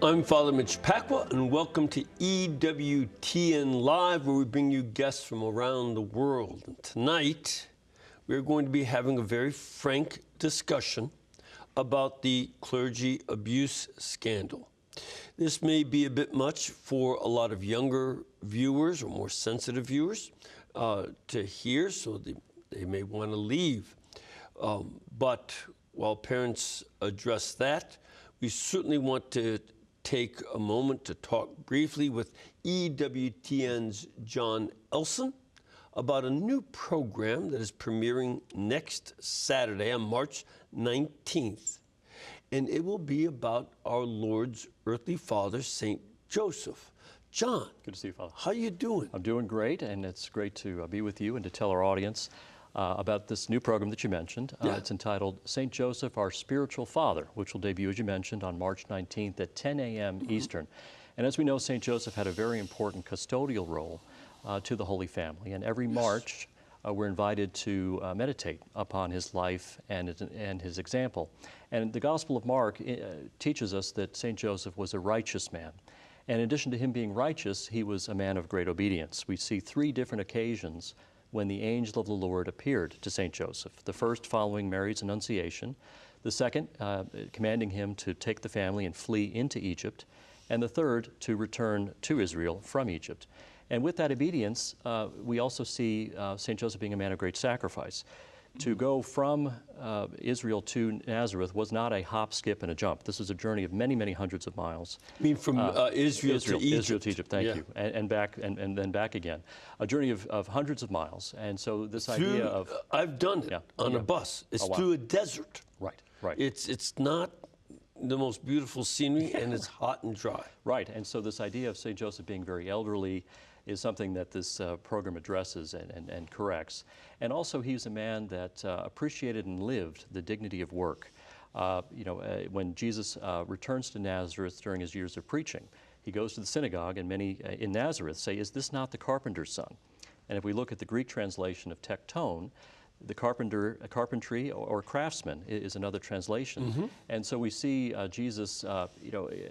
I'm Father Mitch Pacwa, and welcome to EWTN Live, where we bring you guests from around the world. And tonight, we're going to be having a very frank discussion about the clergy abuse scandal. This may be a bit much for a lot of younger viewers or more sensitive viewers to hear, so they may want to leave. But while parents address that, we certainly want to take a moment to talk briefly with EWTN's John Elson about a new program that is premiering next Saturday on March 19th. And it will be about our Lord's earthly father, St. Joseph. John. Good to see you, Father. How you doing? I'm doing great, and it's great to be with you and to tell our audience about this new program that you mentioned. It's entitled St. Joseph, Our Spiritual Father, which will debut, as you mentioned, on March 19th at 10 a.m. Eastern. And as we know, St. Joseph had a very important custodial role to the Holy Family. And every March, we're invited to meditate upon his life and his example. And the Gospel of Mark teaches us that St. Joseph was a righteous man. And in addition to him being righteous, he was a man of great obedience. We see three different occasions when the angel of the Lord appeared to St. Joseph. The first following Mary's Annunciation, the second commanding him to take the family and flee into Egypt, and the third to return to Israel from Egypt. And with that obedience, we also see St. Joseph being a man of great sacrifice. To go from Israel to Nazareth was not a hop, skip, and a jump. This was a journey of many, many hundreds of miles. I mean, from Israel to Egypt. Israel to Egypt, thank you. And back, and then back again. A journey of hundreds of miles. And so this idea of... I've done it on a bus. It's through a desert. Right, right. It's not the most beautiful scenery, and it's hot and dry. Right, and so this idea of St. Joseph being very elderly is something that this program addresses and corrects. And also, he's a man that appreciated and lived the dignity of work. When Jesus returns to Nazareth during his years of preaching, he goes to the synagogue, and many in Nazareth say, "Is this not the carpenter's son?" And if we look at the Greek translation of tekton, the carpentry or craftsman is another translation. And so we see Jesus,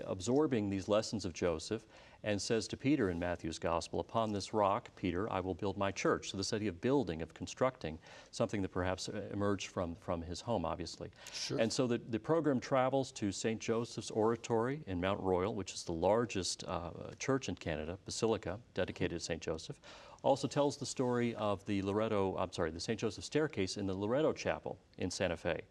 absorbing these lessons of Joseph, and says to Peter in Matthew's Gospel, "Upon this rock, Peter, I will build my church." So this idea of building, of constructing, something that perhaps emerged from his home, obviously. Sure. And so the program travels to St. Joseph's Oratory in Mount Royal, which is the largest church in Canada, basilica dedicated to St. Joseph. Also tells the story of the St. Joseph Staircase in the Loretto Chapel in Santa Fe.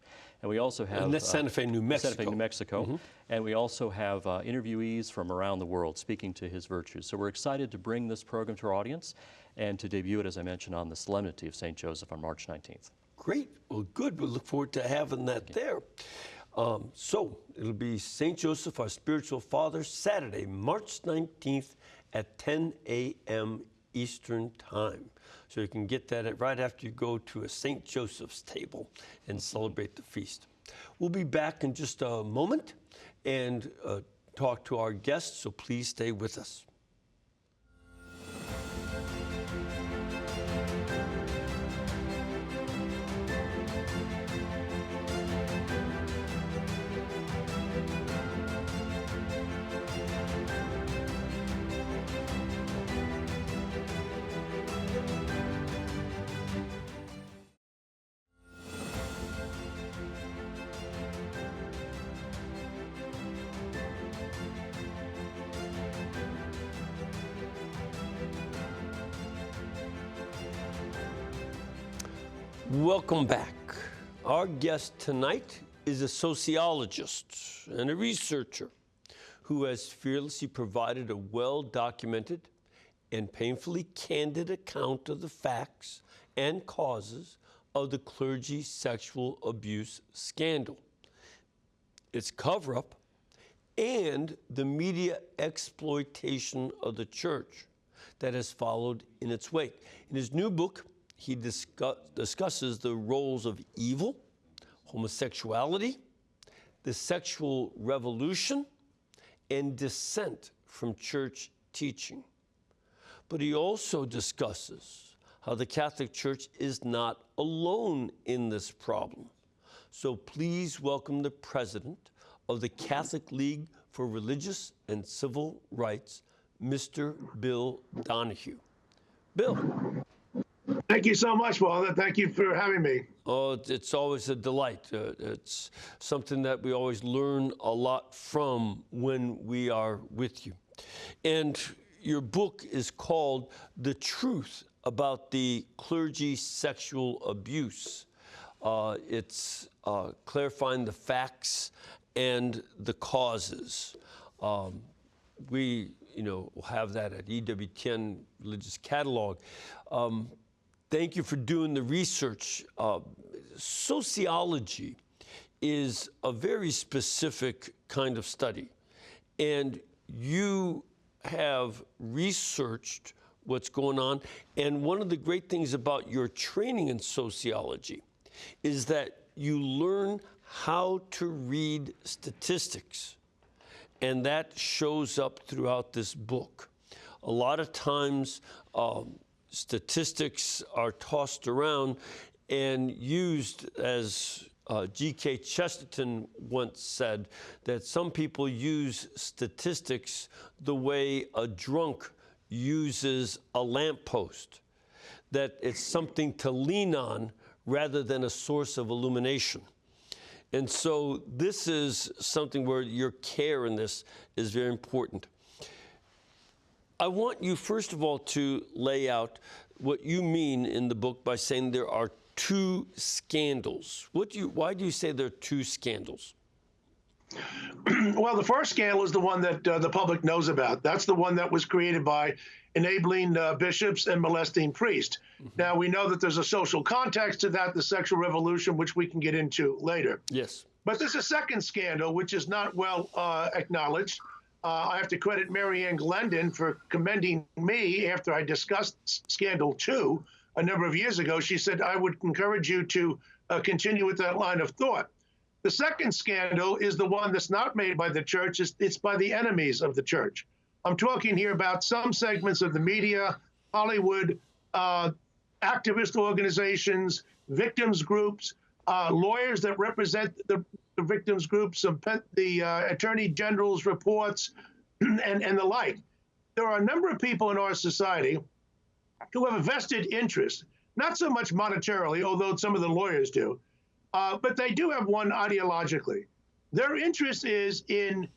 And we also have... And that's Santa Fe, New Mexico. Santa Fe, New Mexico. And we also have interviewees from around the world speaking to his virtues. So we're excited to bring this program to our audience and to debut it, as I mentioned, on the Solemnity of St. Joseph on March 19th. Great. Well, good. We look forward to having that there. So it'll be St. Joseph, Our Spiritual Father, Saturday, March 19th at 10 a.m. Eastern Time. So you can get that right after you go to a St. Joseph's table and celebrate the feast. We'll be back in just a moment and talk to our guests, so please stay with us. Welcome back. Our guest tonight is a sociologist and a researcher who has fearlessly provided a well-documented and painfully candid account of the facts and causes of the clergy sexual abuse scandal, its cover-up, and the media exploitation of the church that has followed in its wake. In his new book, he discusses the roles of evil, homosexuality, the sexual revolution, and dissent from church teaching. But he also discusses how the Catholic Church is not alone in this problem. So please welcome the president of the Catholic League for Religious and Civil Rights, Mr. Bill Donohue. Bill. Thank you so much, Father. Thank you for having me. Oh, it's always a delight. It's something that we always learn a lot from when we are with you. And your book is called The Truth About the Clergy Sexual Abuse. It's clarifying the facts and the causes. We, have that at EWTN Religious Catalog. Thank you for doing the research. Sociology is a very specific kind of study, and you have researched what's going on. And one of the great things about your training in sociology is that you learn how to read statistics, and that shows up throughout this book. A lot of times, statistics are tossed around and used, as G.K. Chesterton once said, that some people use statistics the way a drunk uses a lamppost, that it's something to lean on rather than a source of illumination. And so this is something where your care in this is very important. I want you, first of all, to lay out what you mean in the book by saying there are two scandals. Why do you say there are two scandals? Well, the first scandal is the one that the public knows about. That's the one that was created by enabling bishops and molesting priests. Mm-hmm. Now, we know that there's a social context to that, the sexual revolution, which we can get into later. Yes. But there's a second scandal, which is not well acknowledged. I have to credit Mary Ann Glendon for commending me after I discussed Scandal 2 a number of years ago. She said, I would encourage you to continue with that line of thought. The second scandal is the one that's not made by the church. It's by the enemies of the church. I'm talking here about some segments of the media, Hollywood, activist organizations, victims groups, lawyers that represent the victims groups, the Attorney General's reports, and the like. There are a number of people in our society who have a vested interest, not so much monetarily, although some of the lawyers do, but they do have one ideologically. Their interest is in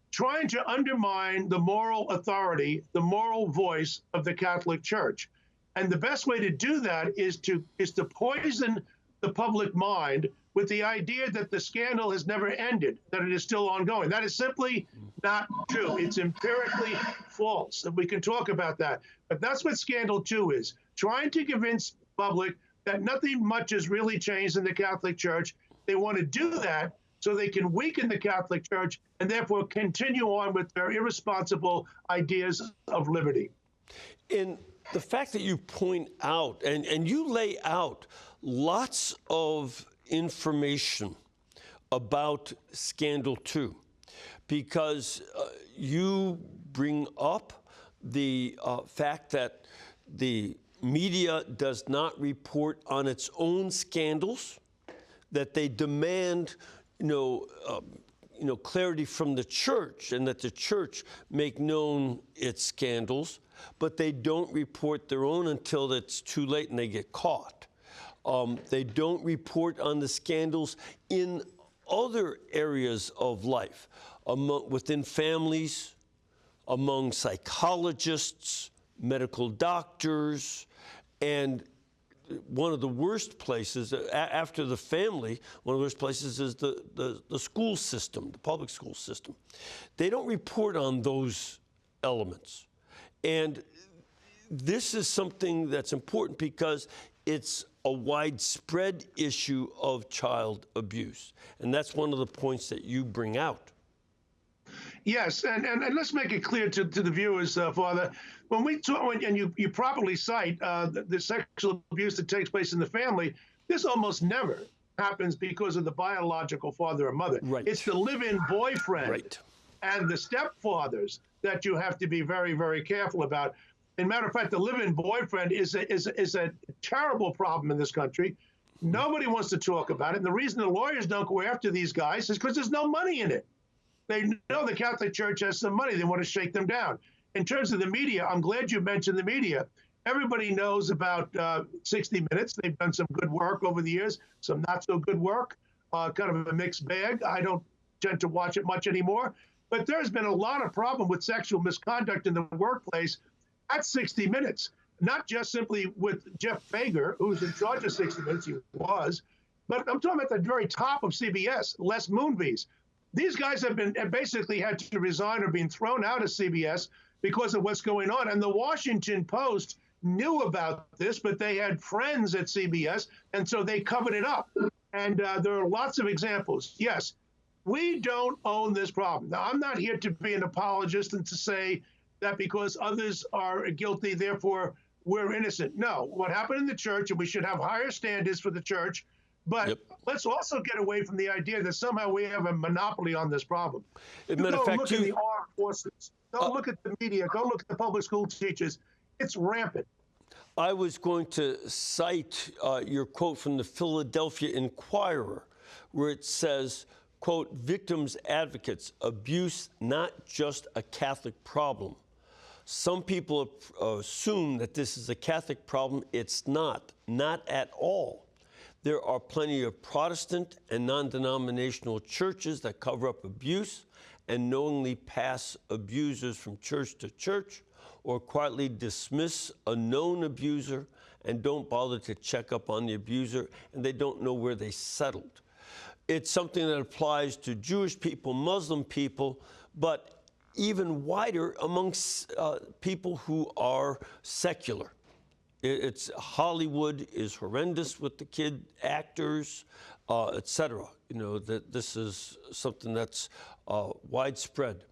trying to undermine the moral authority, the moral voice of the Catholic Church. And the best way to do that is to poison the public mind with the idea that the scandal has never ended, that it is still ongoing. That is simply not true. It's empirically false, and we can talk about that. But that's what Scandal 2 is, trying to convince the public that nothing much has really changed in the Catholic Church. They want to do that so they can weaken the Catholic Church and therefore continue on with their irresponsible ideas of liberty. And the fact that you point out, and you lay out lots of information about Scandal 2, because you bring up the fact that the media does not report on its own scandals, that they demand clarity from the church, and that the church make known its scandals, but they don't report their own until it's too late and they get caught. They don't report on the scandals in other areas of life, within families, among psychologists, medical doctors, and one of the worst places, after the family, one of the worst places is the school system, the public school system. They don't report on those elements. And this is something that's important because it's a widespread issue of child abuse. And that's one of the points that you bring out. Yes, and let's make it clear to the viewers, Father, when we talk, and you properly cite the sexual abuse that takes place in the family, this almost never happens because of the biological father or mother. Right. It's the live-in boyfriend and the stepfathers that you have to be very, very careful about. As a matter of fact, the live-in boyfriend is a terrible problem in this country. Nobody wants to talk about it. And the reason the lawyers don't go after these guys is because there's no money in it. They know the Catholic Church has some money. They want to shake them down. In terms of the media, I'm glad you mentioned the media. Everybody knows about 60 Minutes. They've done some good work over the years, some not so good work, kind of a mixed bag. I don't tend to watch it much anymore. But there's been a lot of problem with sexual misconduct in the workplace at 60 Minutes, not just simply with Jeff Fager, who's in charge of 60 Minutes, he was, but I'm talking about the very top of CBS, Les Moonves. These guys have basically had to resign or been thrown out of CBS because of what's going on. And the Washington Post knew about this, but they had friends at CBS, and so they covered it up. And there are lots of examples. Yes, we don't own this problem. Now, I'm not here to be an apologist and to say that because others are guilty, therefore we're innocent. No, what happened in the church, and we should have higher standards for the church, but let's also get away from the idea that somehow we have a monopoly on this problem. Look at the armed forces. Go look at the media. Go look at the public school teachers. It's rampant. I was going to cite your quote from the Philadelphia Inquirer, where it says, quote, victims advocates, abuse not just a Catholic problem. Some people assume that this is a Catholic problem. It's not at all. There are plenty of Protestant and non-denominational churches that cover up abuse and knowingly pass abusers from church to church, or quietly dismiss a known abuser and don't bother to check up on the abuser, and they don't know where they settled. It's something that applies to Jewish people, Muslim people, but even wider amongst people who are secular. It's Hollywood is horrendous with the kid actors, etc. You know, that this is something that's widespread.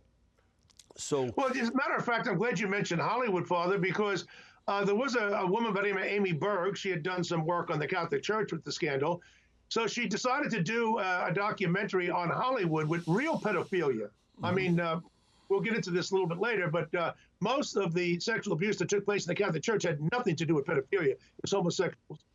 So, well, as a matter of fact, I'm glad you mentioned Hollywood, Father, because there was a woman by the name of Amy Berg. She had done some work on the Catholic Church with the scandal. So she decided to do a documentary on Hollywood with real pedophilia. I mean, we'll get into this a little bit later, but most of the sexual abuse that took place in the Catholic Church had nothing to do with pedophilia. It was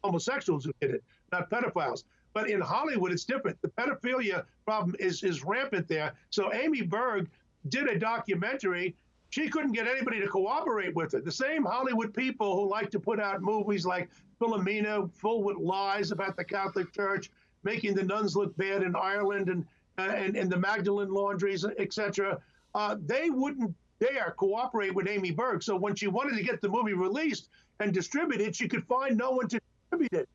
homosexuals who did it, not pedophiles. But in Hollywood, it's different. The pedophilia problem is rampant there. So Amy Berg did a documentary. She couldn't get anybody to cooperate with it. The same Hollywood people who like to put out movies like Philomena, full with lies about the Catholic Church, making the nuns look bad in Ireland and the Magdalene laundries, etc. They wouldn't dare cooperate with Amy Berg. So when she wanted to get the movie released and distributed, she could find no one to distribute it.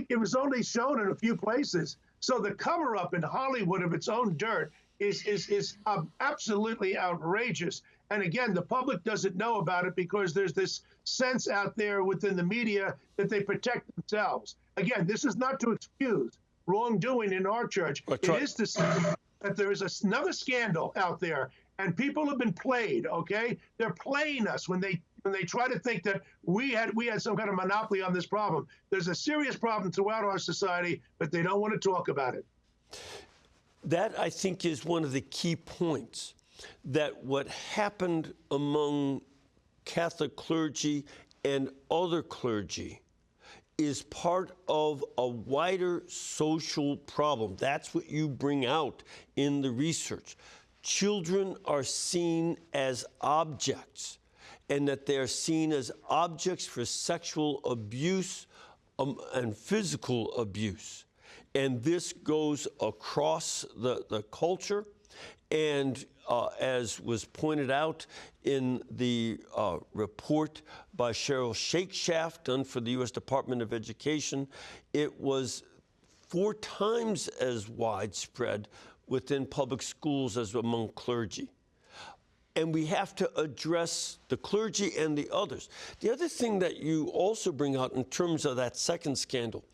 It was only shown in a few places. So the cover-up in Hollywood of its own dirt is absolutely outrageous. And again, the public doesn't know about it because there's this sense out there within the media that they protect themselves. Again, this is not to excuse wrongdoing in our church. It is to say that there is another scandal out there, and people have been played, okay? They're playing us when they try to think that we had some kind of monopoly on this problem. There's a serious problem throughout our society, but they don't want to talk about it. That, I think, is one of the key points, that what happened among Catholic clergy and other clergy is part of a wider social problem. That's what you bring out in the research. Children are seen as objects, and that they're seen as objects for sexual abuse and physical abuse. And this goes across the culture. And as was pointed out in the report by Cheryl Shakeshaft done for the U.S. Department of Education, it was 4 times as widespread within public schools as among clergy. And we have to address the clergy and the others. The other thing that you also bring out in terms of that second scandal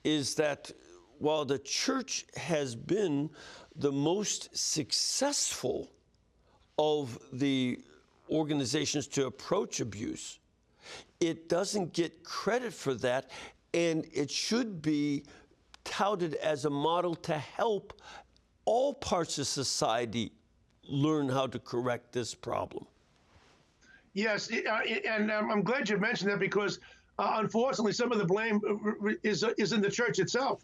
is that while the church has been the most successful of the organizations to approach abuse, it doesn't get credit for that, and it should be touted as a model to help all parts of society learn how to correct this problem. Yes, and I'm glad you mentioned that because, unfortunately, some of the blame is in the church itself.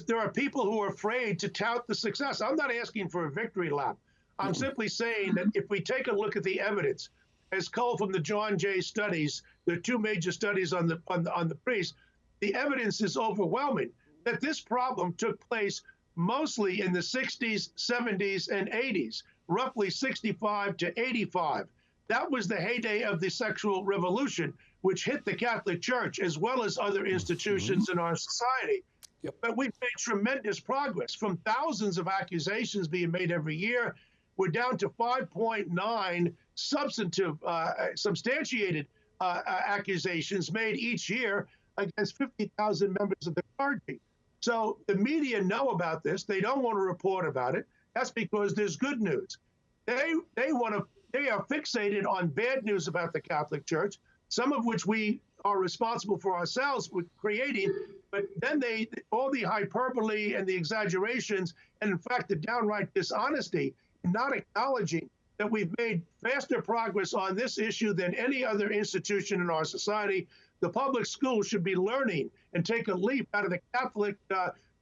There are people who are afraid to tout the success. I'm not asking for a victory lap. I'm simply saying that if we take a look at the evidence, as culled from the John Jay studies, the two major studies on the priests, the evidence is overwhelming that this problem took place mostly in the 60s, 70s, and 80s, roughly 65 to 85. That was the heyday of the sexual revolution, which hit the Catholic Church as well as other institutions in our society. Yep. But we've made tremendous progress. From thousands of accusations being made every year, we're down to 5.9 substantiated accusations made each year against 50,000 members of the clergy. So the media know about this. They don't want to report about it. That's because there's good news. They are fixated on bad news about the Catholic Church, some of which we are responsible for ourselves with creating, but then all the hyperbole and the exaggerations, and in fact, the downright dishonesty, not acknowledging that we've made faster progress on this issue than any other institution in our society. The public schools should be learning and take a leaf out of the Catholic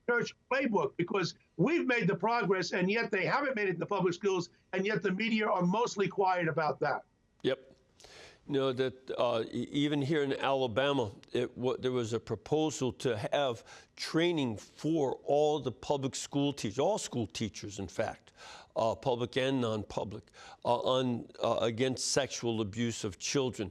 Church playbook, because we've made the progress, and yet they haven't made it in the public schools, and yet the media are mostly quiet about that. Yep. You know, that even here in Alabama, there was a proposal to have training for all the public school teachers, all school teachers, in fact, public and non-public, against sexual abuse of children.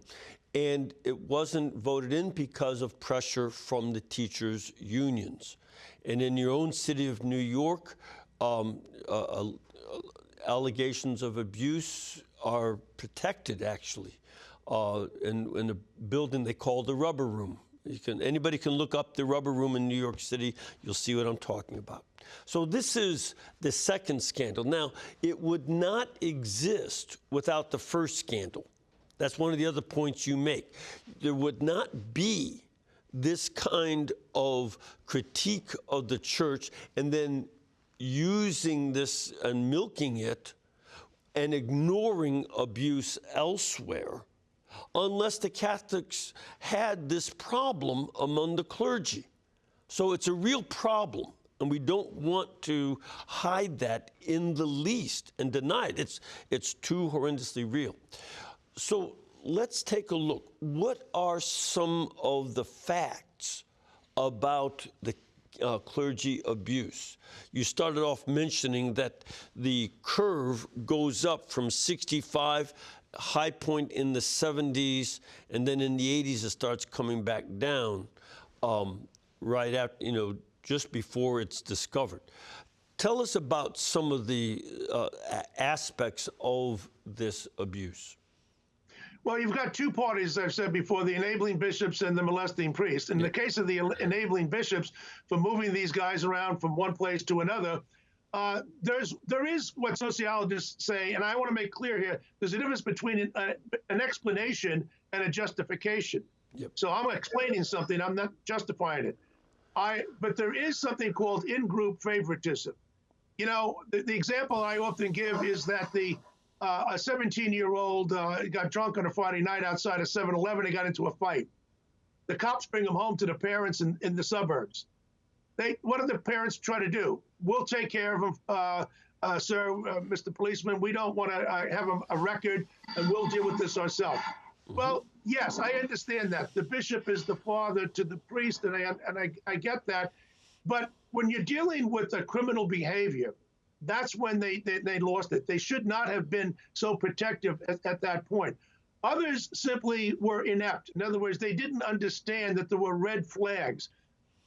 And it wasn't voted in because of pressure from the teachers' unions. And in your own city of New York, allegations of abuse are protected, actually. In a building they call the Rubber Room. Anybody can look up the Rubber Room in New York City. You'll see what I'm talking about. So this is the second scandal. Now, it would not exist without the first scandal. That's one of the other points you make. There would not be this kind of critique of the church and then using this and milking it and ignoring abuse elsewhere, unless the Catholics had this problem among the clergy. So it's a real problem, and we don't want to hide that in the least and deny it. It's too horrendously real. So let's take a look. What are some of the facts about the clergy abuse? You started off mentioning that the curve goes up from 65, high point in the 70s, and then in the 80s it starts coming back down right after, just before it's discovered. Tell us about some of the aspects of this abuse. Well, you've got two parties, as I've said before, the enabling bishops and the molesting priests. In the case of the enabling bishops, for moving these guys around from one place to another, there is what sociologists say, and I want to make clear here, there's a difference between an explanation and a justification. Yep. So I'm explaining something, I'm not justifying it. But there is something called in-group favoritism. The example I often give is that a 17-year-old got drunk on a Friday night outside of 7-Eleven and got into a fight. The cops bring him home to the parents in the suburbs. What do the parents try to do? We'll take care of him, sir, Mr. Policeman. We don't want to have a record, and we'll deal with this ourselves. Well, yes, I understand that. The bishop is the father to the priest, and I get that. But when you're dealing with a criminal behavior, that's when they lost it. They should not have been so protective at that point. Others simply were inept. In other words, they didn't understand that there were red flags.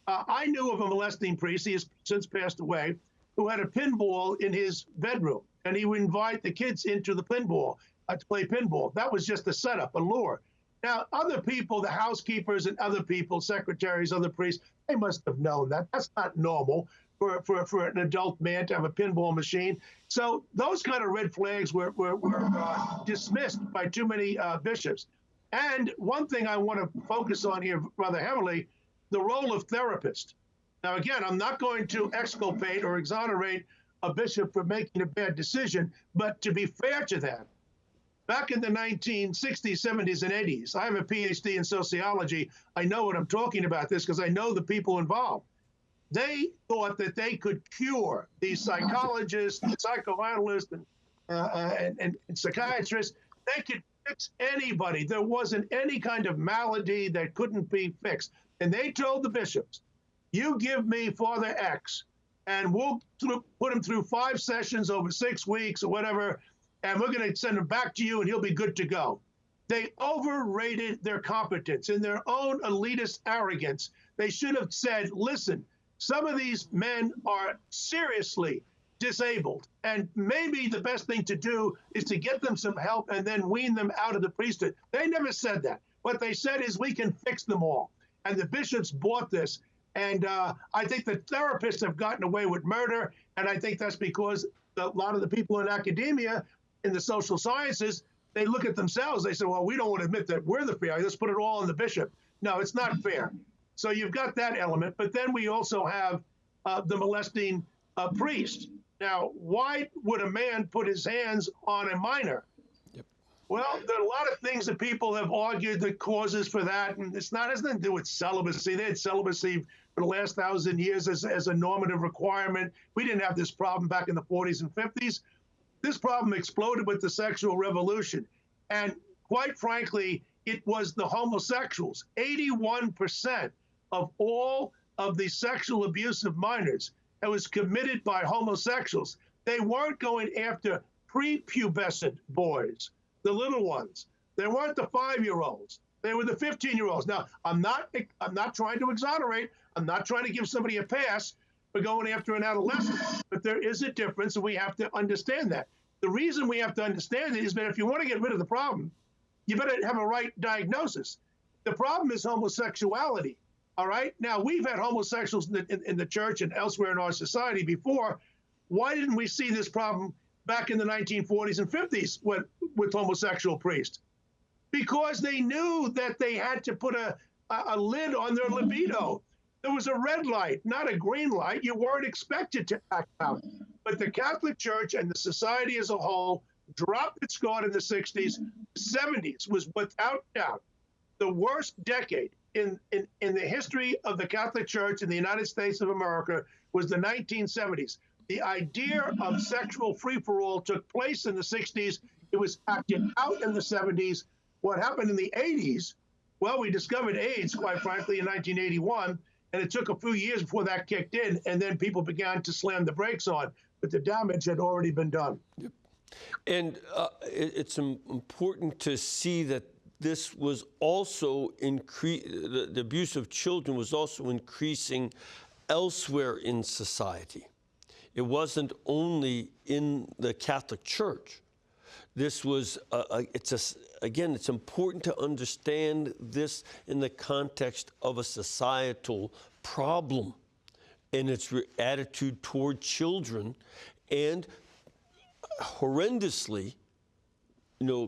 I knew of a molesting priest, he has since passed away, who had a pinball in his bedroom, and he would invite the kids into the pinball to play pinball. That was just a setup, a lure. Now, other people, the housekeepers and other people, secretaries, other priests, they must have known that. That's not normal for an adult man to have a pinball machine. So those kind of red flags were dismissed by too many bishops. And one thing I want to focus on here rather heavily, the role of therapist. Now, again, I'm not going to exculpate or exonerate a bishop for making a bad decision, but to be fair to them, back in the 1960s, 70s, and 80s, I have a PhD in sociology. I know what I'm talking about this because I know the people involved. They thought that they could cure these psychologists, and psychoanalysts, and and psychiatrists, they could fix anybody. There wasn't any kind of malady that couldn't be fixed. And they told the bishops, you give me Father X, and we'll put him through 5 sessions over 6 weeks or whatever, and we're going to send him back to you, and he'll be good to go. They overrated their competence in their own elitist arrogance. They should have said, listen, some of these men are seriously disabled, and maybe the best thing to do is to get them some help and then wean them out of the priesthood. They never said that. What they said is we can fix them all. And the bishops bought this. And I think the therapists have gotten away with murder. And I think that's because a lot of the people in academia, in the social sciences, they look at themselves. They say, well, we don't want to admit that we're the fair. Let's put it all on the bishop. No, it's not fair. So you've got that element. But then we also have the molesting priest. Now, why would a man put his hands on a minor? Yep. Well, there are a lot of things that people have argued the causes for that, and it's not has nothing to do with celibacy. They had celibacy for the last 1,000 years as a normative requirement. We didn't have this problem back in the 40s and 50s. This problem exploded with the sexual revolution, and quite frankly, it was the homosexuals. 81% of all of the sexual abuse of minors that was committed by homosexuals. They weren't going after prepubescent boys, the little ones. They weren't the 5-year-olds. They were the 15-year-olds. Now, I'm not trying to exonerate. I'm not trying to give somebody a pass for going after an adolescent. But there is a difference, and we have to understand that. The reason we have to understand it is that if you want to get rid of the problem, you better have a right diagnosis. The problem is homosexuality. All right. Now, we've had homosexuals in the church and elsewhere in our society before. Why didn't we see this problem back in the 1940s and 50s with homosexual priests? Because they knew that they had to put a lid on their libido. There was a red light, not a green light. You weren't expected to act out. But the Catholic Church and the society as a whole dropped its guard in the 60s. The 70s was without doubt the worst decade in the history of the Catholic Church in the United States of America was the 1970s. The idea of sexual free-for-all took place in the 60s. It was acted out in the 70s. What happened in the 80s? Well, we discovered AIDS, quite frankly, in 1981, and it took a few years before that kicked in, and then people began to slam the brakes on. But the damage had already been done. Yep. And it's important to see that this was also the abuse of children was also increasing elsewhere in society. It wasn't only in the Catholic Church. This was, again, it's important to understand this in the context of a societal problem and its attitude toward children, and horrendously,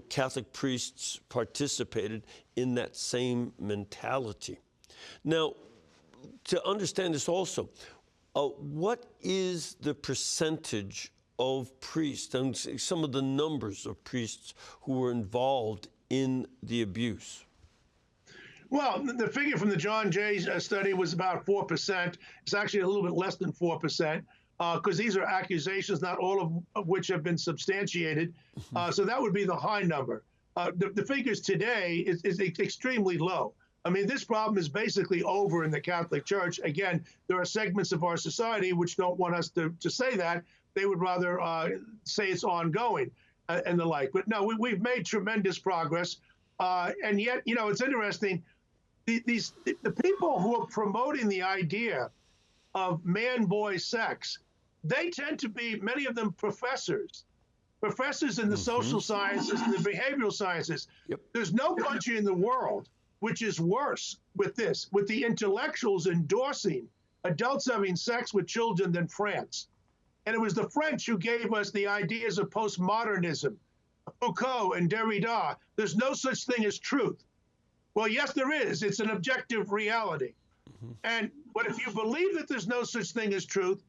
Catholic priests participated in that same mentality. Now, to understand this also, what is the percentage of priests and some of the numbers of priests who were involved in the abuse? Well, the figure from the John Jay study was about 4%. It's actually a little bit less than 4%. Because these are accusations, not all of which have been substantiated. So that would be the high number. The figures today is extremely low. I mean, this problem is basically over in the Catholic Church. Again, there are segments of our society which don't want us to say that. They would rather say it's ongoing and the like. But no, we've made tremendous progress. And yet, it's interesting. The people who are promoting the idea of man-boy sex, they tend to be, many of them, professors in the social sciences and the behavioral sciences. Yep. There's no country in the world which is worse with the intellectuals endorsing adults having sex with children than France. And it was the French who gave us the ideas of postmodernism, Foucault and Derrida. There's no such thing as truth. Well, yes, there is. It's an objective reality. But if you believe that there's no such thing as truth,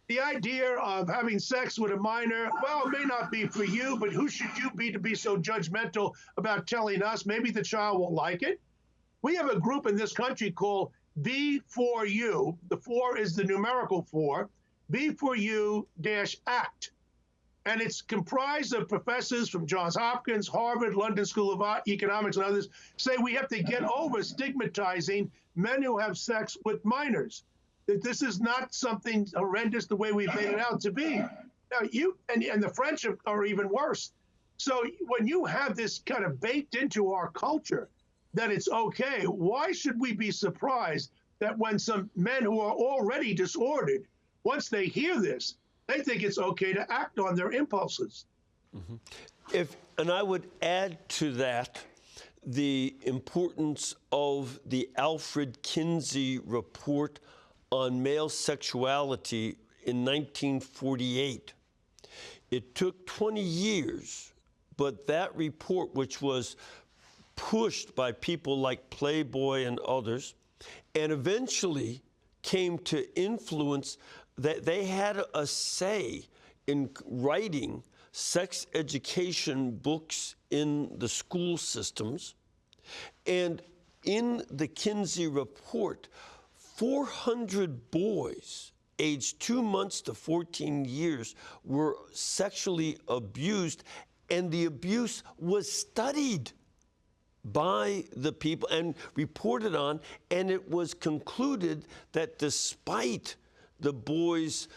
the idea of having sex with a minor, well, it may not be for you, but who should you be to be so judgmental about telling us? Maybe the child will like it. We have a group in this country called B4U. The 4 is the numerical 4. B4U-ACT. And it's comprised of professors from Johns Hopkins, Harvard, London School of Economics, and others say we have to get over stigmatizing men who have sex with minors. That this is not something horrendous the way we've made it out to be. Now, and the French are even worse. So when you have this kind of baked into our culture that it's okay, why should we be surprised that when some men who are already disordered, once they hear this, they think it's okay to act on their impulses? Mm-hmm. And I would add to that the importance of the Alfred Kinsey report on male sexuality in 1948. It took 20 years, but that report, which was pushed by people like Playboy and others, and eventually came to influence that they had a say in writing sex education books in the school systems. And in the Kinsey report, 400 boys aged 2 months to 14 years were sexually abused, and the abuse was studied by the people and reported on, and it was concluded that despite the boys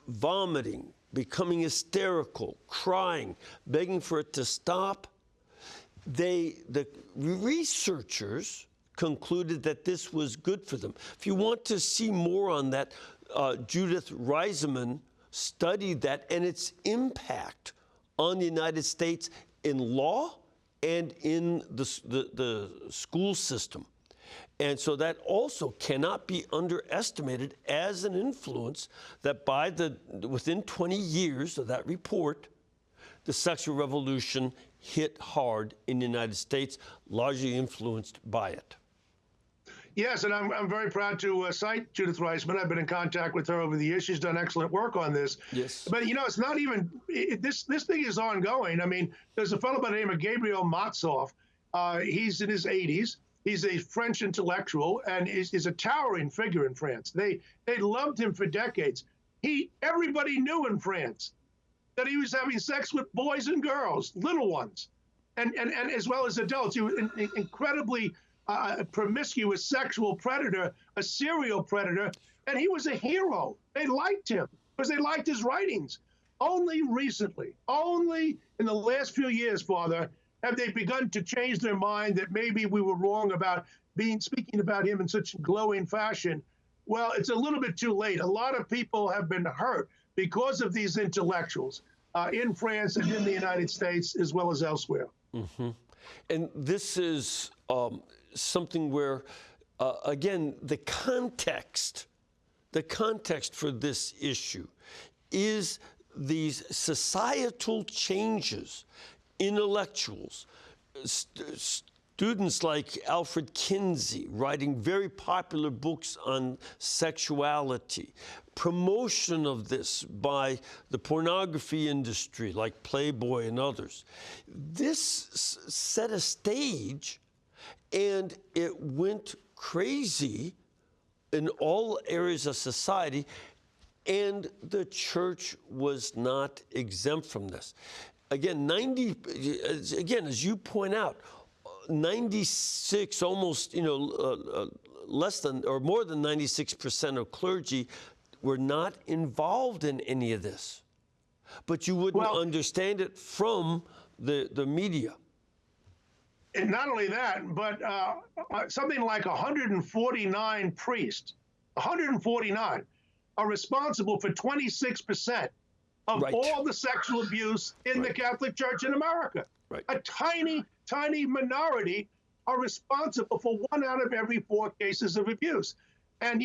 vomiting, becoming hysterical, crying, begging for it to stop, the researchers concluded that this was good for them. If you want to see more on that, Judith Reiseman studied that and its impact on the United States in law and in the school system. And so that also cannot be underestimated as an influence that within 20 years of that report, the sexual revolution hit hard in the United States, largely influenced by it. Yes, and I'm very proud to cite Judith Reisman. I've been in contact with her over the years. She's done excellent work on this. Yes. But, it's not even, this thing is ongoing. I mean, there's a fellow by the name of Gabriel Matzov. He's in his 80s. He's a French intellectual and is a towering figure in France. They loved him for decades. Everybody knew in France that he was having sex with boys and girls, little ones, and as well as adults. He was an incredibly promiscuous sexual predator, a serial predator, and he was a hero. They liked him because they liked his writings. Only recently, only in the last few years, Father, have they begun to change their mind that maybe we were wrong about speaking about him in such glowing fashion. Well, it's a little bit too late. A lot of people have been hurt because of these intellectuals in France and in the United States as well as elsewhere. Mm-hmm. And this is something where, again, the context for this issue is these societal changes. Intellectuals, students like Alfred Kinsey, writing very popular books on sexuality, promotion of this by the pornography industry like Playboy and others. This set a stage, and it went crazy in all areas of society, and the church was not exempt from this. Again, as you point out, 96, almost, less than or more than 96% of clergy were not involved in any of this. But you wouldn't understand it from the media. And not only that, but something like 149 priests, 149, are responsible for 26% of all the sexual abuse in the Catholic Church in America. Right. A tiny, tiny minority are responsible for 1 out of every 4 cases of abuse. And,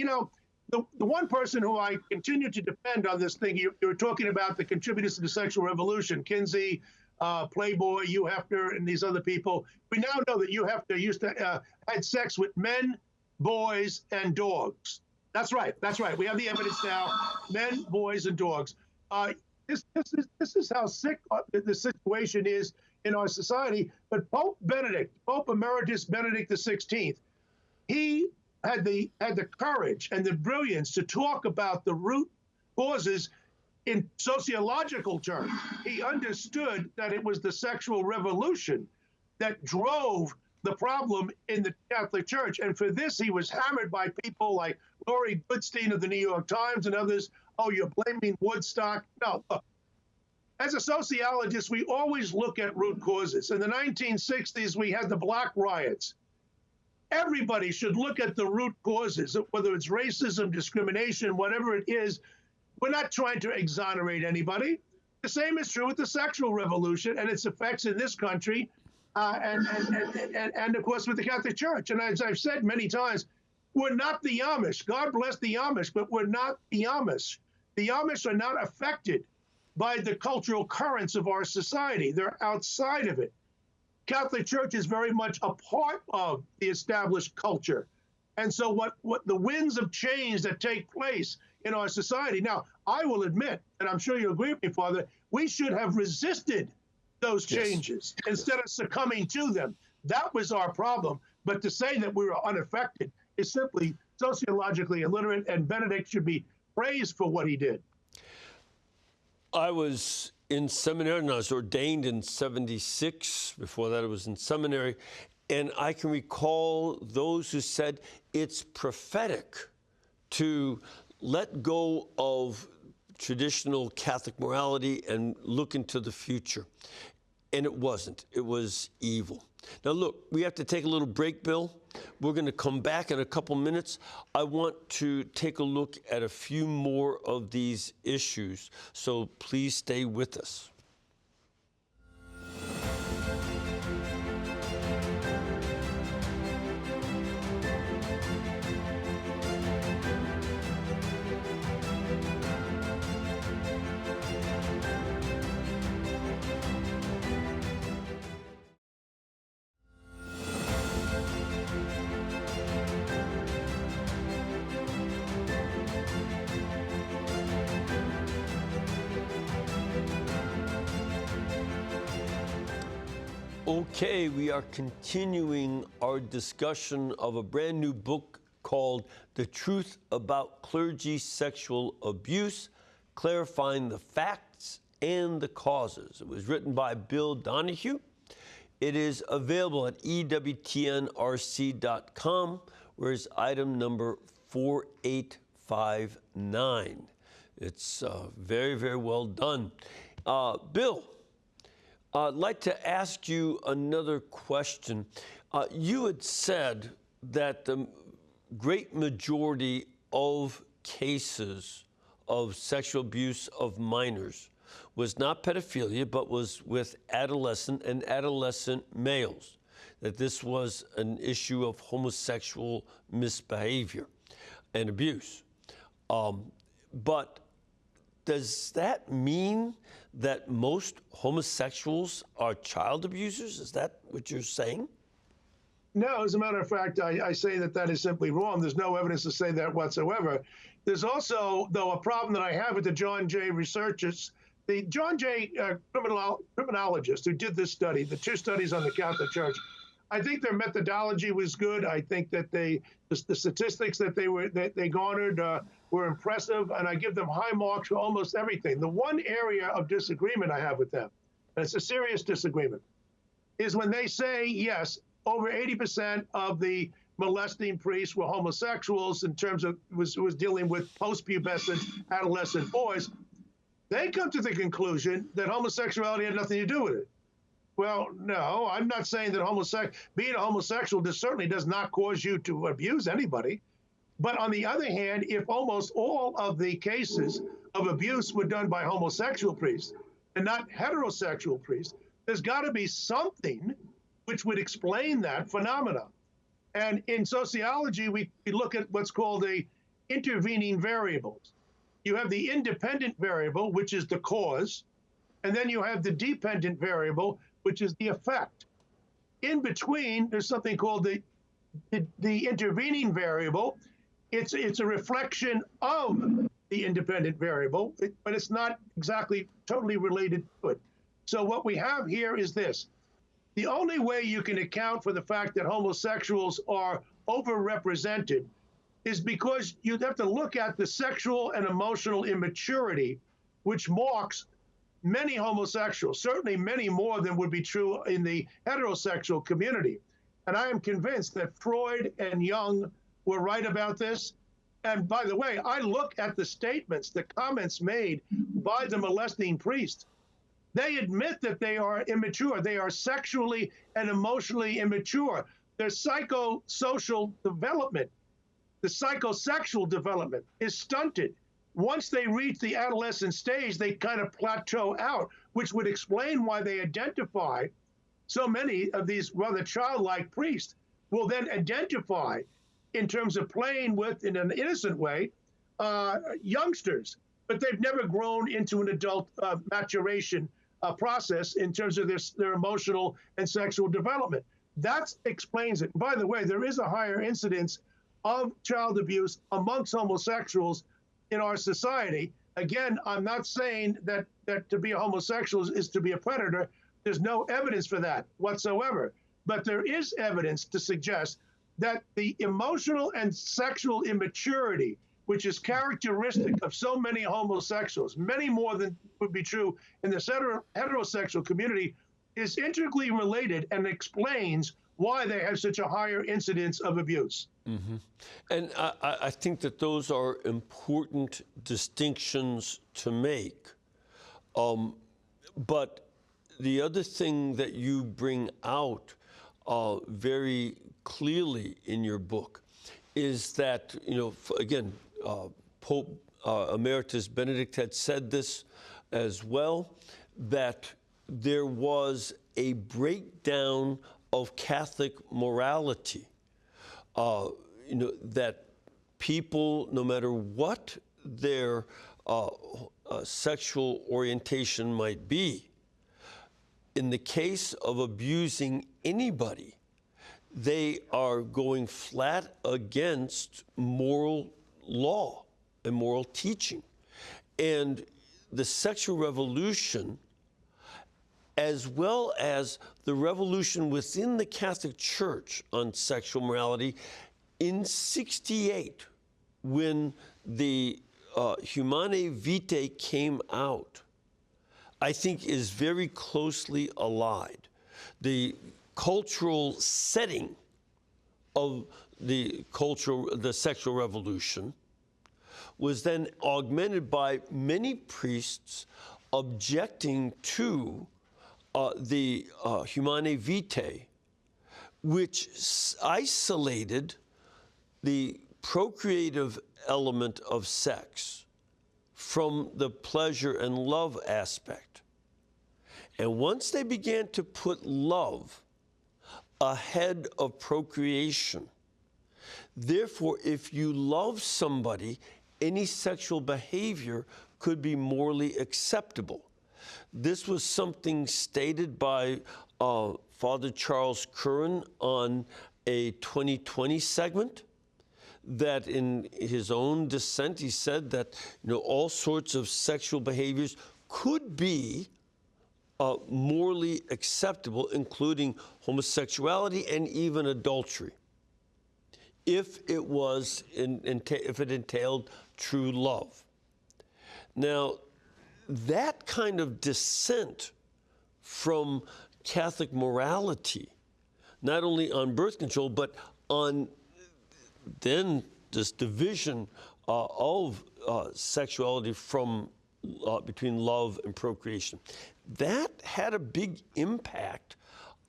the one person who I continue to defend on this thing, you were talking about the contributors to the sexual revolution, Kinsey, Playboy, Hugh Hefner, and these other people. We now know that Hugh Hefner used to had sex with men, boys, and dogs. That's right. We have the evidence now, men, boys, and dogs. This is how sick the situation is in our society. But Pope Emeritus Benedict XVI, he had the courage and the brilliance to talk about the root causes in sociological terms. He understood that it was the sexual revolution that drove the problem in the Catholic Church. And for this, he was hammered by people like Laurie Goodstein of the New York Times and others. Oh, you're blaming Woodstock. No, look, as a sociologist, we always look at root causes. In the 1960s, we had the Black riots. Everybody should look at the root causes, whether it's racism, discrimination, whatever it is. We're not trying to exonerate anybody. The same is true with the sexual revolution and its effects in this country, and of course with the Catholic Church. And as I've said many times, we're not the Amish. God bless the Amish, but we're not the Amish. The Amish are not affected by the cultural currents of our society. They're outside of it. Catholic Church is very much a part of the established culture. And so what the winds of change that take place in our society. Now, I will admit, and I'm sure you agree with me, Father, we should have resisted those changes instead of succumbing to them. That was our problem. But to say that we were unaffected is simply sociologically illiterate, and Benedict should be praised for what he did. I was in seminary, and I was ordained in '76. Before that, I was in seminary. And I can recall those who said it's prophetic to let go of traditional Catholic morality and look into the future. And it wasn't. It was evil. Now, look, we have to take a little break, Bill. We're going to come back in a couple minutes. I want to take a look at a few more of these issues, so please stay with us. Okay, we are continuing our discussion of a brand new book called The Truth About Clergy Sexual Abuse, Clarifying the Facts and the Causes. It was written by Bill Donohue. It is available at EWTNRC.com, where it's item number 4859. It's very, very well done. Bill, I'd like to ask you another question. You had said that the great majority of cases of sexual abuse of minors was not pedophilia, but was with adolescent and adolescent males, that this was an issue of homosexual misbehavior and abuse. But does that mean that most homosexuals are child abusers? Is that what you're saying? No, as a matter of fact, I say that that is simply wrong. There's no evidence to say that whatsoever. There's also, though, a problem that I have with the John Jay researchers. The John Jay criminologist who did this study, the two studies on the Catholic Church, I think their methodology was good. I think that the statistics that they garnered were impressive, and I give them high marks for almost everything. The one area of disagreement I have with them, and it's a serious disagreement, is when they say, yes, over 80% of the molesting priests were homosexuals in terms of was dealing with post-pubescent adolescent boys. They come to the conclusion that homosexuality had nothing to do with it. Well, no, I'm not saying that being a homosexual certainly does not cause you to abuse anybody. But on the other hand, if almost all of the cases of abuse were done by homosexual priests and not heterosexual priests, there's got to be something which would explain that phenomenon. And in sociology, we look at what's called the intervening variables. You have the independent variable, which is the cause, and then you have the dependent variable, which is the effect. In between, there's something called the intervening variable. It's a reflection of the independent variable, but it's not exactly totally related to it. So what we have here is this. The only way you can account for the fact that homosexuals are overrepresented is because you'd have to look at the sexual and emotional immaturity which marks many homosexuals, certainly many more than would be true in the heterosexual community. And I am convinced that Freud and Jung were right about this. And by the way, I look at the statements, the comments made by the molesting priest. They admit that they are immature. They are sexually and emotionally immature. Their psychosocial development, the psychosexual development is stunted. Once they reach the adolescent stage, they kind of plateau out, which would explain why they identify so many of these rather childlike priests will then identify in terms of playing with, in an innocent way, youngsters, but they've never grown into an adult maturation process in terms of their emotional and sexual development. That explains it. By the way, there is a higher incidence of child abuse amongst homosexuals in our society. Again, I'm not saying that to be a homosexual is to be a predator. There's no evidence for that whatsoever. But there is evidence to suggest that the emotional and sexual immaturity, which is characteristic of so many homosexuals, many more than would be true in the heterosexual community, is integrally related and explains why they have such a higher incidence of abuse. Mm-hmm. And I think that those are important distinctions to make. But the other thing that you bring out very clearly in your book is that, again, Pope Emeritus Benedict had said this as well, that there was a breakdown of Catholic morality, that people, no matter what their sexual orientation might be, in the case of abusing anybody, they are going flat against moral law and moral teaching. And the sexual revolution, as well as the revolution within the Catholic Church on sexual morality, in '68, when the Humanae Vitae came out, I think is very closely allied. The cultural setting of the sexual revolution was then augmented by many priests objecting to the Humanae Vitae, which isolated the procreative element of sex from the pleasure and love aspect. And once they began to put love ahead of procreation, therefore, if you love somebody, any sexual behavior could be morally acceptable. This was something stated by Father Charles Curran on a 2020 segment, that in his own Dissent, he said that all sorts of sexual behaviors could be morally acceptable, including homosexuality and even adultery, if it entailed true love. Now, that kind of dissent from Catholic morality, not only on birth control, but on then this division of sexuality from between love and procreation, that had a big impact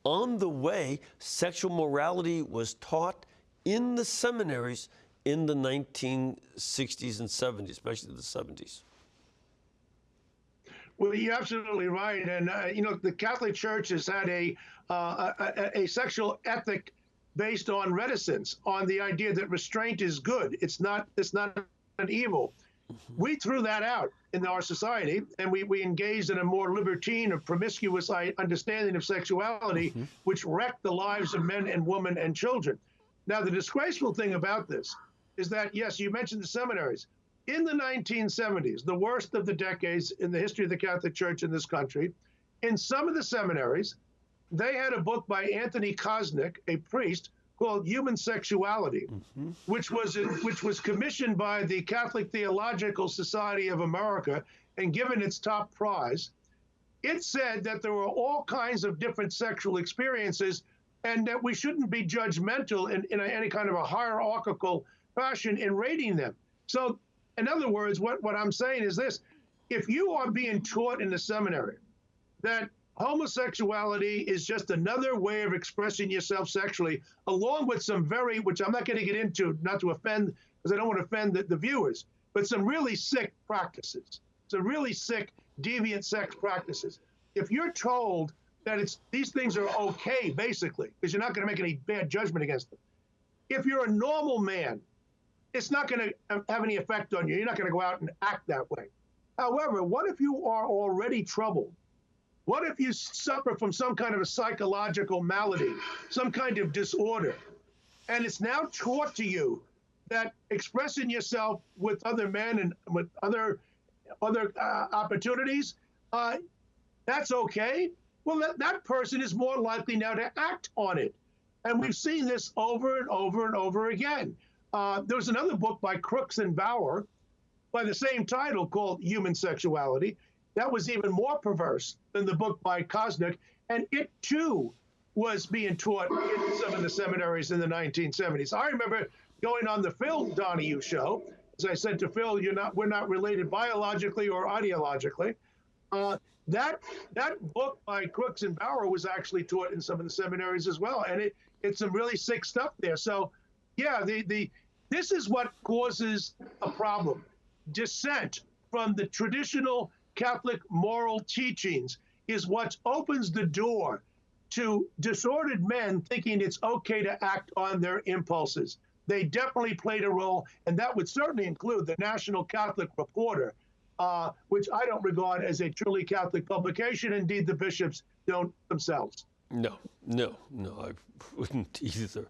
on the way sexual morality was taught in the seminaries in the 1960s and 70s, especially the 70s. Well, you're absolutely right. And, the Catholic Church has had a sexual ethic based on reticence, on the idea that restraint is good. It's not an evil. Mm-hmm. We threw that out in our society, and we engaged in a more libertine or promiscuous understanding of sexuality, mm-hmm. which wrecked the lives of men and women and children. Now, the disgraceful thing about this is that, yes, you mentioned the seminaries. In the 1970s, the worst of the decades in the history of the Catholic Church in this country, in some of the seminaries, they had a book by Anthony Kosnick, a priest, called Human Sexuality, which was commissioned by the Catholic Theological Society of America and given its top prize. It said that there were all kinds of different sexual experiences and that we shouldn't be judgmental in any kind of a hierarchical fashion in rating them. So, in other words, what I'm saying is this: if you are being taught in the seminary that homosexuality is just another way of expressing yourself sexually, along with some which I'm not going to get into, not to offend, because I don't want to offend the viewers, but some really sick practices, some really sick, deviant sex practices. If you're told that these things are okay, basically, because you're not going to make any bad judgment against them. If you're a normal man, it's not going to have any effect on you. You're not going to go out and act that way. However, what if you are already troubled? What if you suffer from some kind of a psychological malady, some kind of disorder, and it's now taught to you that expressing yourself with other men and with other opportunities, that's okay? Well, that person is more likely now to act on it. And we've seen this over and over and over again. There was another book by Crooks and Bauer by the same title called Human Sexuality. That was even more perverse than the book by Kosnick. And it, too, was being taught in some of the seminaries in the 1970s. I remember going on the Phil Donohue show. As I said to Phil, we're not related biologically or ideologically. That book by Crooks and Bauer was actually taught in some of the seminaries as well. And it's some really sick stuff there. So, yeah, this is what causes a problem. Dissent from the traditional Catholic moral teachings is what opens the door to disordered men thinking it's okay to act on their impulses. They definitely played a role, and that would certainly include the National Catholic Reporter, which I don't regard as a truly Catholic publication. Indeed, the bishops don't themselves. No, I wouldn't either.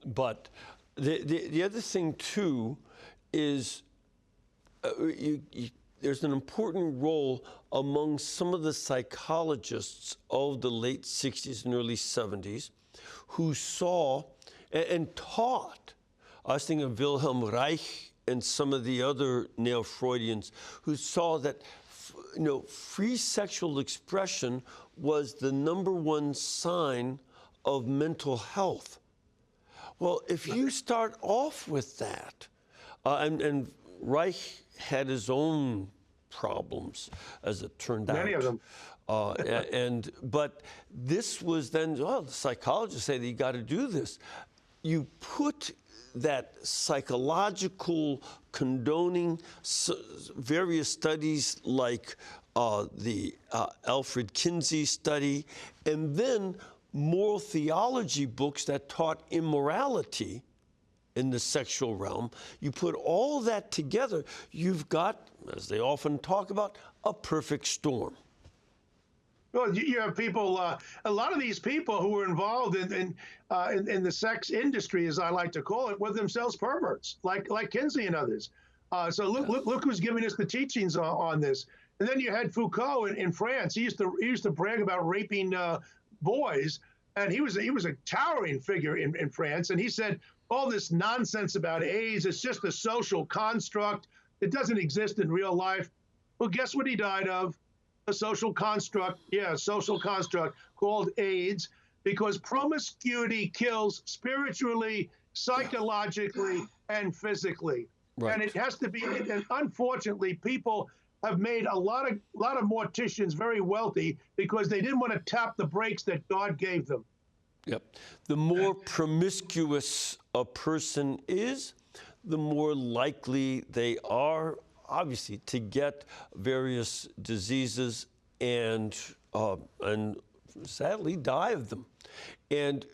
But the other thing, too, is there's an important role among some of the psychologists of the late 60s and early 70s who saw and taught. I was thinking of Wilhelm Reich and some of the other neo-Freudians who saw that free sexual expression was the #1 sign of mental health. Well, if you start off with that, and Reich had his own problems, as it turned out. Many of them. But this was then, the psychologists say that you got to do this. You put that psychological condoning various studies like the Alfred Kinsey study, and then moral theology books that taught immorality in the sexual realm. You put all that together, you've got, as they often talk about, a perfect storm. Well, you have people, a lot of these people who were involved in the sex industry, as I like to call it, were themselves perverts, like Kinsey and others. So look who's giving us the teachings on this. And then you had Foucault in France. He used to brag about raping boys, and he was a towering figure in France. And he said all this nonsense about AIDS, it's just a social construct. It doesn't exist in real life. Well, guess what he died of? A social construct, social construct called AIDS, because promiscuity kills spiritually, psychologically, and physically. Right. And it has to be, and unfortunately, people have made a lot of morticians very wealthy because they didn't want to tap the brakes that God gave them. Yep. The more promiscuous a person is, the more likely they are, obviously, to get various diseases and sadly die of them. And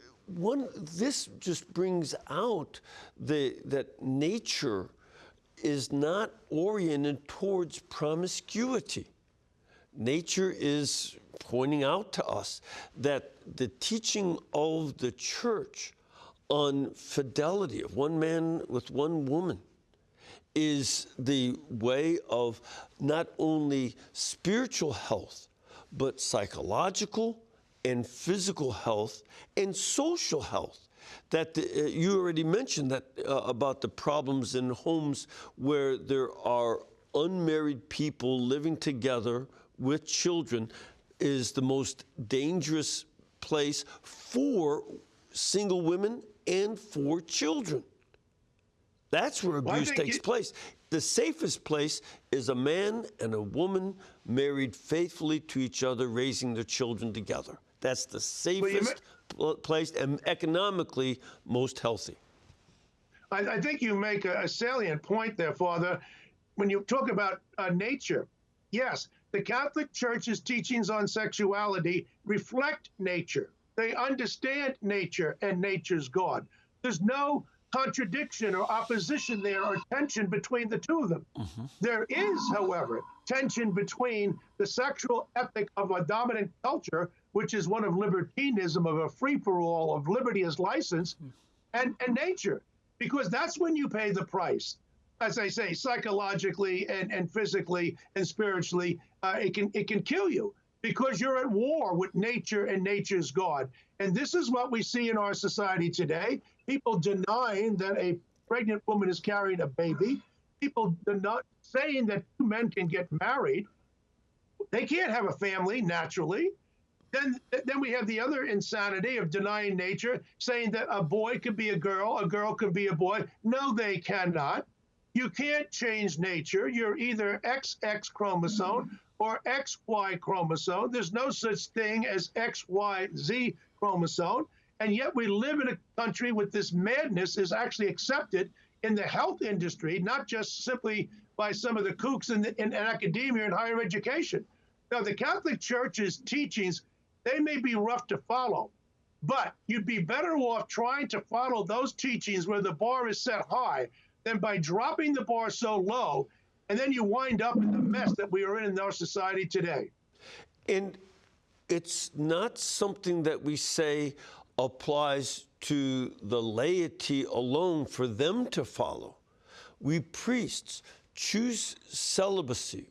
this just brings out that nature is not oriented towards promiscuity. Nature is pointing out to us that the teaching of the church on fidelity of one man with one woman is the way of not only spiritual health, but psychological and physical health and social health. that you already mentioned that about the problems in homes where there are unmarried people living together with children is the most dangerous place for single women and for children. That's where abuse takes place. The safest place is a man and a woman married faithfully to each other, raising their children together. That's the safest place and economically most healthy. I think you make a salient point there, Father. When you talk about nature, yes, the Catholic Church's teachings on sexuality reflect nature. They understand nature and nature's God. There's no contradiction or opposition there or tension between the two of them. There is, however, tension between the sexual ethic of a dominant culture, which is one of libertinism, of a free-for-all, of liberty as license, and nature, because that's when you pay the price. As I say, psychologically and physically and spiritually, it can kill you because you're at war with nature and nature's God. And this is what we see in our society today. People denying that a pregnant woman is carrying a baby. People saying that two men can get married. They can't have a family naturally. Then we have the other insanity of denying nature, saying that a boy could be a girl could be a boy. No, they cannot. You can't change nature. You're either XX chromosome or XY chromosome. There's no such thing as XYZ chromosome. And yet we live in a country with this madness is actually accepted in the health industry, not just simply by some of the kooks in academia and higher education. Now, the Catholic Church's teachings, they may be rough to follow, but you'd be better off trying to follow those teachings where the bar is set high than by dropping the bar so low, and then you wind up in the mess that we are in our society today. And it's not something that we say applies to the laity alone for them to follow. We priests choose celibacy.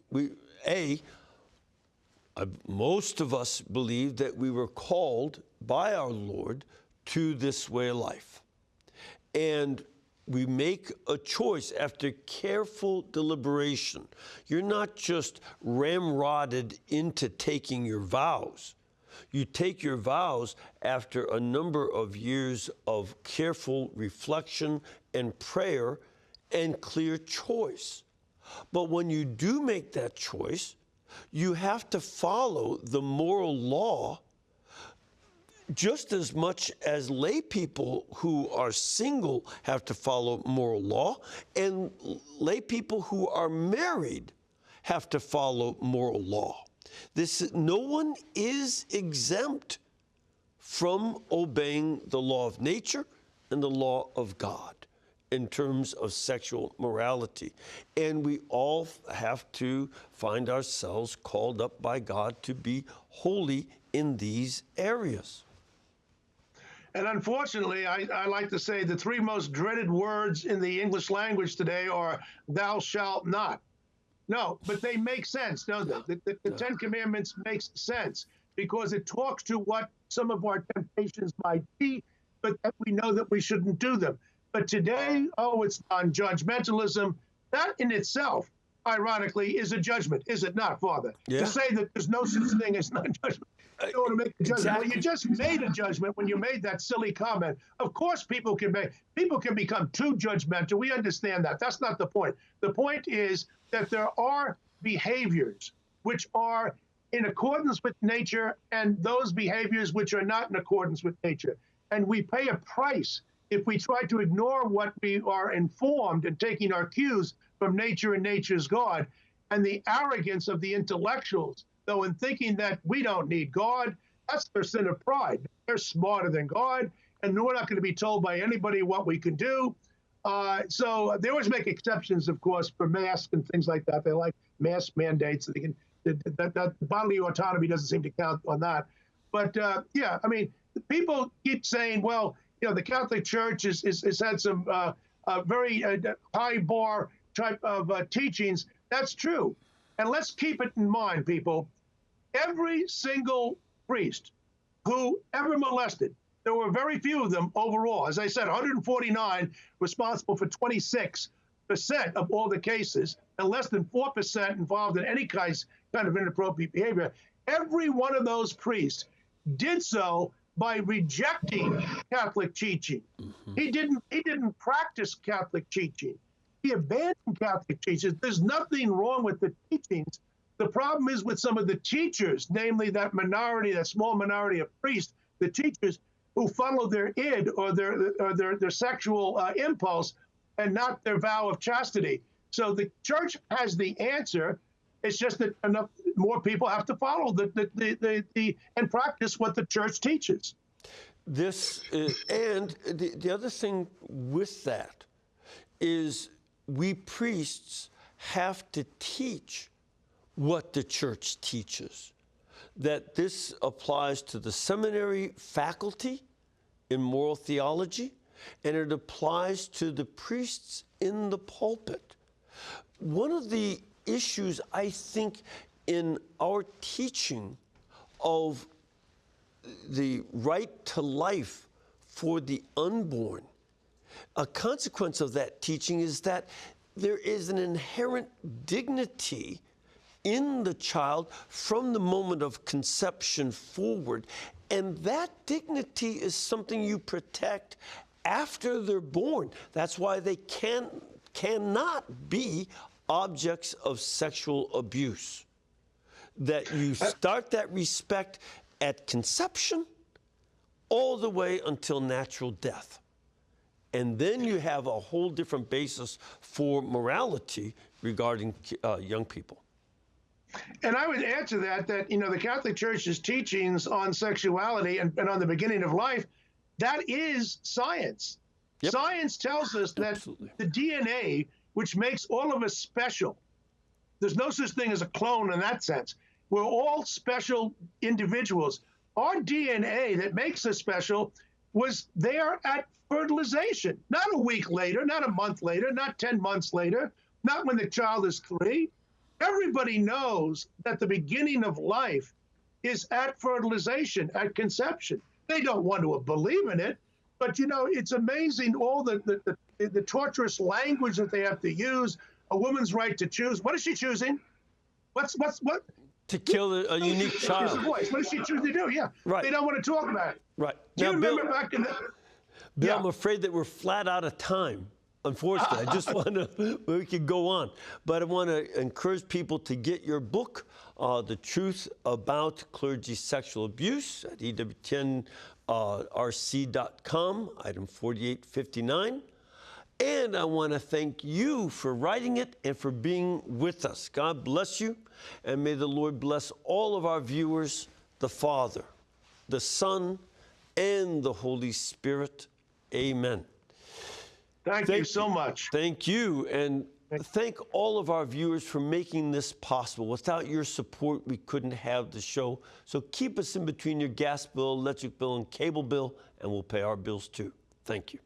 Most of us believe that we were called by our Lord to this way of life. And we make a choice after careful deliberation. You're not just ramrodded into taking your vows. You take your vows after a number of years of careful reflection and prayer and clear choice. But when you do make that choice, you have to follow the moral law just as much as lay people who are single have to follow moral law, and lay people who are married have to follow moral law. No one is exempt from obeying the law of nature and the law of God in terms of sexual morality. And we all have to find ourselves called up by God to be holy in these areas. And unfortunately, I like to say the three most dreaded words in the English language today are "thou shalt not." No, but they make sense, don't they? The Ten Commandments makes sense because it talks to what some of our temptations might be, but that we know that we shouldn't do them. But today, it's non-judgmentalism. That in itself, ironically, is a judgment, is it not, Father? Yeah. To say that there's no such thing as non-judgment. You don't want to make a judgment. Exactly. Well, you just made a judgment when you made that silly comment. Of course, people can become too judgmental. We understand that. That's not the point. The point is that there are behaviors which are in accordance with nature and those behaviors which are not in accordance with nature. And we pay a price if we try to ignore what we are informed and taking our cues from nature and nature's God. And the arrogance of the intellectuals, though, in thinking that we don't need God, that's their sin of pride. They're smarter than God, and we're not going to be told by anybody what we can do. So they always make exceptions, of course, for masks and things like that. They like mask mandates. That bodily autonomy doesn't seem to count on that. But yeah, I mean, people keep saying, well, the Catholic Church has had some very high bar type of teachings. That's true. And let's keep it in mind, people. Every single priest who ever molested there were very few of them overall. As I said, 149 responsible for 26% of all the cases, and less than 4% involved in any kind of inappropriate behavior. Every one of those priests did so by rejecting Catholic teaching. He didn't practice Catholic teaching. He abandoned Catholic teachings. There's nothing wrong with the teachings. The problem is with some of the teachers, namely that minority, that small minority of priests, the teachers who follow their id or their sexual impulse and not their vow of chastity. So the church has the answer. It's just that enough more people have to follow and practice what the church teaches. This and the other thing with that is we priests have to teach what the church teaches. That this applies to the seminary faculty in moral theology, and it applies to the priests in the pulpit. One of the issues, I think, in our teaching of the right to life for the unborn, a consequence of that teaching is that there is an inherent dignity in the child from the moment of conception forward. And that dignity is something you protect after they're born. That's why they cannot be objects of sexual abuse. That you start that respect at conception all the way until natural death. And then you have a whole different basis for morality regarding young people. And I would add to that, the Catholic Church's teachings on sexuality and on the beginning of life, that is science. Yep. Science tells us that the DNA, which makes all of us special, there's no such thing as a clone in that sense. We're all special individuals. Our DNA that makes us special was there at fertilization, not a week later, not a month later, not 10 months later, not when the child is 3. Everybody knows that the beginning of life is at fertilization, at conception. They don't want to believe in it, but it's amazing all the torturous language that they have to use. A woman's right to choose. What is she choosing? What? To kill a unique child. What does she choose to do? Yeah. Right. They don't want to talk about it. Right. Do you remember back in the... Bill, yeah. I'm afraid that we're flat out of time. Unfortunately, I just want to, we could go on, but I want to encourage people to get your book, The Truth About Clergy Sexual Abuse, at EWTN rc.com, item 4859. And I want to thank you for writing it and for being with us. God bless you, and may the Lord bless all of our viewers, the Father, the Son, and the Holy Spirit. Amen. Thank you so much. Thank you, and thank all of our viewers for making this possible. Without your support, we couldn't have the show. So keep us in between your gas bill, electric bill, and cable bill, and we'll pay our bills too. Thank you.